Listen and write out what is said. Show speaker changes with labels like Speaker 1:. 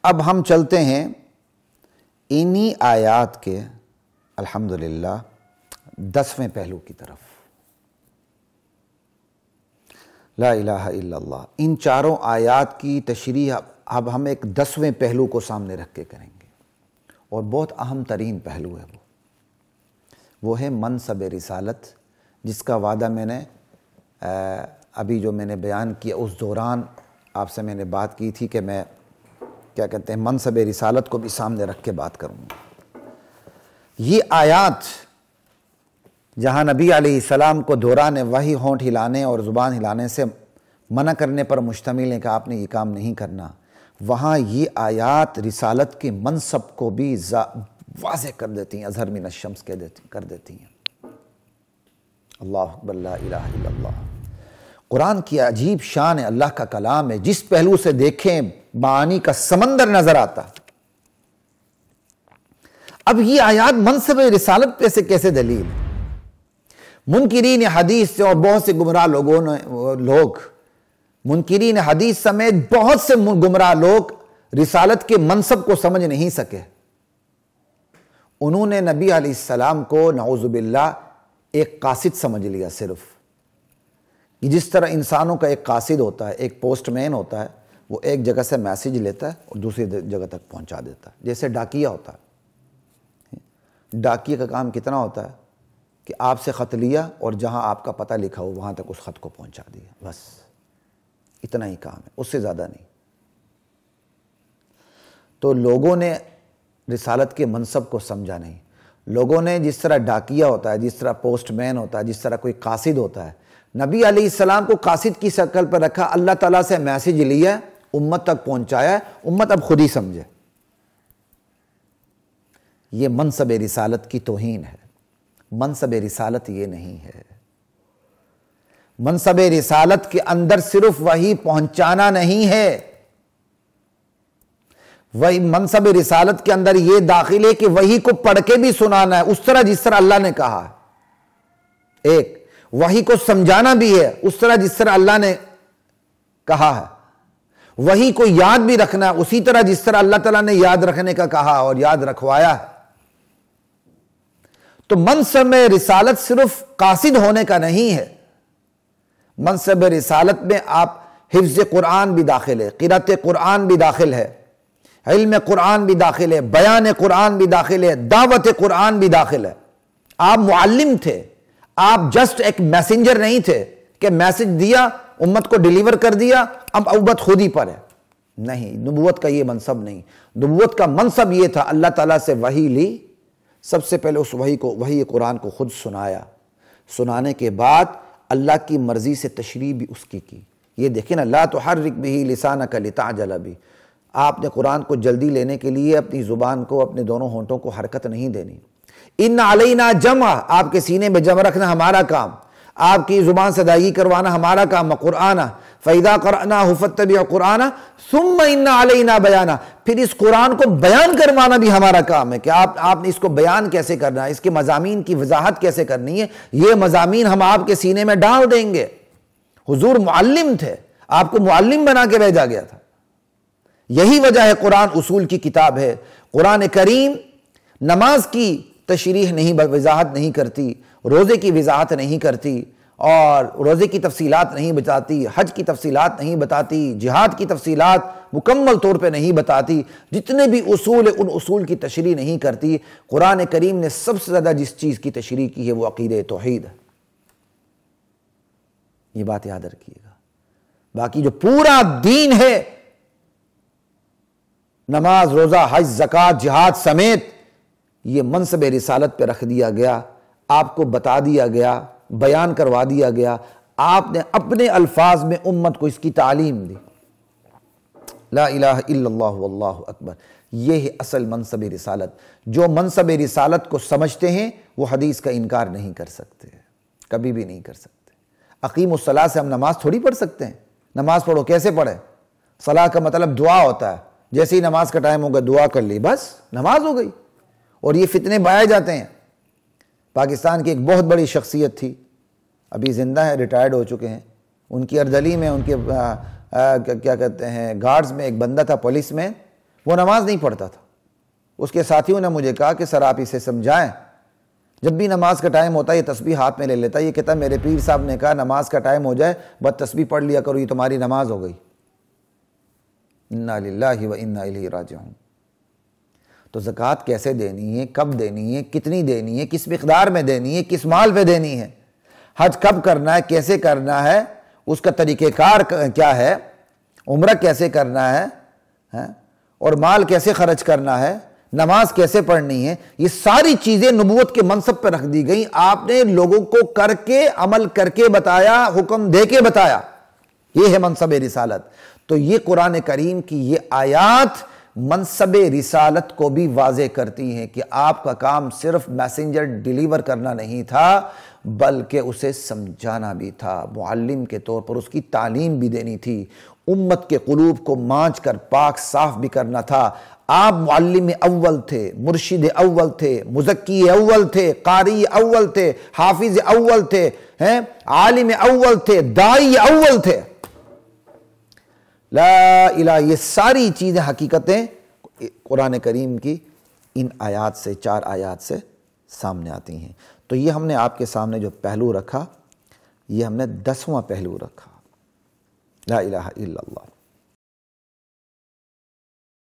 Speaker 1: اب ہم چلتے ہیں انہی آیات کے الحمدللہ 10ویں پہلو کی طرف. لا الہ الا اللہ. ان چاروں آیات کی تشریح اب ہم ایک 10ویں پہلو کو سامنے رکھ کے کریں گے، اور بہت اہم ترین پہلو ہے وہ ہے منصب رسالت، جس کا وعدہ میں نے ابھی جو میں نے بیان کیا اس دوران آپ سے میں نے بات کی تھی کہ میں کیا کہتے ہیں منصب رسالت کو بھی سامنے رکھ کے بات کروں گا. یہ آیات جہاں نبی علیہ السلام کو دوران وحی ہونٹ ہلانے اور زبان ہلانے سے منع کرنے پر مشتمل ہے کہ آپ نے یہ کام نہیں کرنا، وہاں یہ آیات رسالت کے منصب کو بھی واضح کر دیتی ہیں، اظہر من الشمس کر دیتی ہیں. اللہ اکبر، لا الہ الا اللہ. قرآن کی عجیب شان ہے، اللہ کا کلام ہے، جس پہلو سے دیکھیں معانی کا سمندر نظر آتا. اب یہ آیات منصب رسالت پہ سے کیسے دلیل ہے؟ منکرین حدیث سے اور بہت سے گمراہ منکرین حدیث سمیت بہت سے گمراہ لوگ رسالت کے منصب کو سمجھ نہیں سکے. انہوں نے نبی علیہ السلام کو نعوذ باللہ ایک قاصد سمجھ لیا. صرف جس طرح انسانوں کا ایک قاصد ہوتا ہے، ایک پوسٹ مین ہوتا ہے، وہ ایک جگہ سے میسیج لیتا ہے اور دوسری جگہ تک پہنچا دیتا ہے. جیسے ڈاکیہ ہوتا ہے. ڈاکیہ کا کام کتنا ہوتا ہے کہ آپ سے خط لیا اور جہاں آپ کا پتہ لکھا ہو وہاں تک اس خط کو پہنچا دیا، بس اتنا ہی کام ہے، اس سے زیادہ نہیں. تو لوگوں نے رسالت کے منصب کو سمجھا نہیں. لوگوں نے جس طرح ڈاکیہ ہوتا ہے، جس طرح پوسٹ مین ہوتا ہے، جس طرح کوئی قاصد ہوتا ہے، نبی علیہ السلام کو قاصد کی شکل پر رکھا، اللہ تعالیٰ سے میسیج لیا، امت تک پہنچایا ہے، امت اب خود ہی سمجھے. یہ منصب رسالت کی توہین ہے. منصب رسالت یہ نہیں ہے. منصب رسالت کے اندر صرف وحی پہنچانا نہیں ہے، وہی منصب رسالت کے اندر یہ داخل ہے کہ وحی کو پڑھ کے بھی سنانا ہے اس طرح جس طرح اللہ نے کہا ہے. ایک وحی کو سمجھانا بھی ہے اس طرح جس طرح اللہ نے کہا ہے. وحی کو یاد بھی رکھنا ہے اسی طرح جس طرح اللہ تعالیٰ نے یاد رکھنے کا کہا اور یاد رکھوایا ہے. تو منصب رسالت صرف قاصد ہونے کا نہیں ہے. منصب رسالت میں آپ حفظ قرآن بھی داخل ہے، قرأت قرآن بھی داخل ہے، علم قرآن بھی داخل ہے، بیان قرآن بھی داخل ہے، دعوت قرآن بھی داخل ہے. آپ معلم تھے، آپ جسٹ ایک میسنجر نہیں تھے کہ میسج دیا امت کو ڈیلیور کر دیا اب امت خود ہی پر ہے. نہیں، نبوت کا یہ منصب نہیں. نبوت کا منصب یہ تھا اللہ تعالیٰ سے وحی لی، سب سے پہلے اس وحی قرآن کو خود سنایا، سنانے کے بعد اللہ کی مرضی سے تشریح بھی اس کی. یہ دیکھیں نا، لا تحرک بہ لسانک لتعجل بہ. آپ نے قرآن کو جلدی لینے کے لیے اپنی زبان کو، اپنے دونوں ہونٹوں کو حرکت نہیں دینی. ان علینا جمع، آپ کے سینے میں جمع رکھنا ہمارا کام، آپ کی زبان سے ادائیگی کروانا ہمارا کام. قرآن فَإِذَا قَرَأْنَاهُ فَاتَّبِعْ قُرْآنَ ثُمَّ إِنَّ عَلَيْنَا بَيَانَ. پھر اس قرآن کو بیان کروانا بھی ہمارا کام ہے کہ آپ نے اس کو بیان کیسے کرنا ہے، اس کے مضامین کی وضاحت کیسے کرنی ہے. یہ مضامین ہم آپ کے سینے میں ڈال دیں گے. حضور معلم تھے، آپ کو معلم بنا کے بھیجا گیا تھا. یہی وجہ ہے قرآن اصول کی کتاب ہے. قرآن کریم نماز کی تشریح نہیں، وضاحت نہیں کرتی، روزے کی وضاحت نہیں کرتی، اور روزے کی تفصیلات نہیں بتاتی، حج کی تفصیلات نہیں بتاتی، جہاد کی تفصیلات مکمل طور پہ نہیں بتاتی. جتنے بھی اصول ہیں ان اصول کی تشریح نہیں کرتی. قرآن کریم نے سب سے زیادہ جس چیز کی تشریح کی ہے وہ عقیدہ توحید ہے. یہ بات یاد رکھیے گا. باقی جو پورا دین ہے، نماز، روزہ، حج، زکوٰۃ، جہاد سمیت، یہ منصب رسالت پہ رکھ دیا گیا، آپ کو بتا دیا گیا، بیان کروا دیا گیا. آپ نے اپنے الفاظ میں امت کو اس کی تعلیم دی. لا الہ الا اللہ واللہ اکبر. یہ ہے اصل منصب رسالت. جو منصب رسالت کو سمجھتے ہیں وہ حدیث کا انکار نہیں کر سکتے، کبھی بھی نہیں کر سکتے. اقیم الصلاۃ سے ہم نماز تھوڑی پڑھ سکتے ہیں. نماز پڑھو، کیسے پڑھیں؟ صلاح کا مطلب دعا ہوتا ہے. جیسے ہی نماز کا ٹائم ہوگا دعا کر لی، بس نماز ہو گئی. اور یہ فتنے بائے جاتے ہیں. پاکستان کی ایک بہت بڑی شخصیت تھی، ابھی زندہ ہے، ریٹائرڈ ہو چکے ہیں. ان کی اردلی میں ان کے کیا کہتے ہیں گارڈز میں ایک بندہ تھا، پولیس میں. وہ نماز نہیں پڑھتا تھا. اس کے ساتھیوں نے مجھے کہا کہ سر آپ اسے سمجھائیں, جب بھی نماز کا ٹائم ہوتا ہے یہ تسبیح ہاتھ میں لے لیتا ہے, یہ کہتا ہے میرے پیر صاحب نے کہا نماز کا ٹائم ہو جائے بس تسبیح پڑھ لیا کرو, یہ تمہاری نماز ہو گئی. انا للہ و انا الیہ راجعون. تو زکوٰۃ کیسے دینی ہے, کب دینی ہے, کتنی دینی ہے, کس مقدار میں دینی ہے, کس مال پہ دینی ہے, حج کب کرنا ہے, کیسے کرنا ہے, اس کا طریقہ کار کیا ہے, عمرہ کیسے کرنا ہے, اور مال کیسے خرچ کرنا ہے, نماز کیسے پڑھنی ہے, یہ ساری چیزیں نبوت کے منصب پہ رکھ دی گئیں. آپ نے لوگوں کو کر کے عمل کر کے بتایا, حکم دے کے بتایا. یہ ہے منصب رسالت. تو یہ قرآن کریم کی یہ آیات منصب رسالت کو بھی واضح کرتی ہیں کہ آپ کا کام صرف میسنجر ڈیلیور کرنا نہیں تھا بلکہ اسے سمجھانا بھی تھا, معلم کے طور پر اس کی تعلیم بھی دینی تھی, امت کے قلوب کو مانچ کر پاک صاف بھی کرنا تھا. آپ معلم اول تھے, مرشد اول تھے, مزکی اول تھے, قاری اول تھے, حافظ اول تھے, عالم اول تھے, داعی اول تھے. لا الہ, یہ ساری چیزیں حقیقتیں قرآن کریم کی ان آیات سے, 4 آیات سے سامنے آتی ہیں. تو یہ ہم نے آپ کے سامنے جو پہلو رکھا, یہ ہم نے 10واں پہلو رکھا. لا الہ الا اللہ.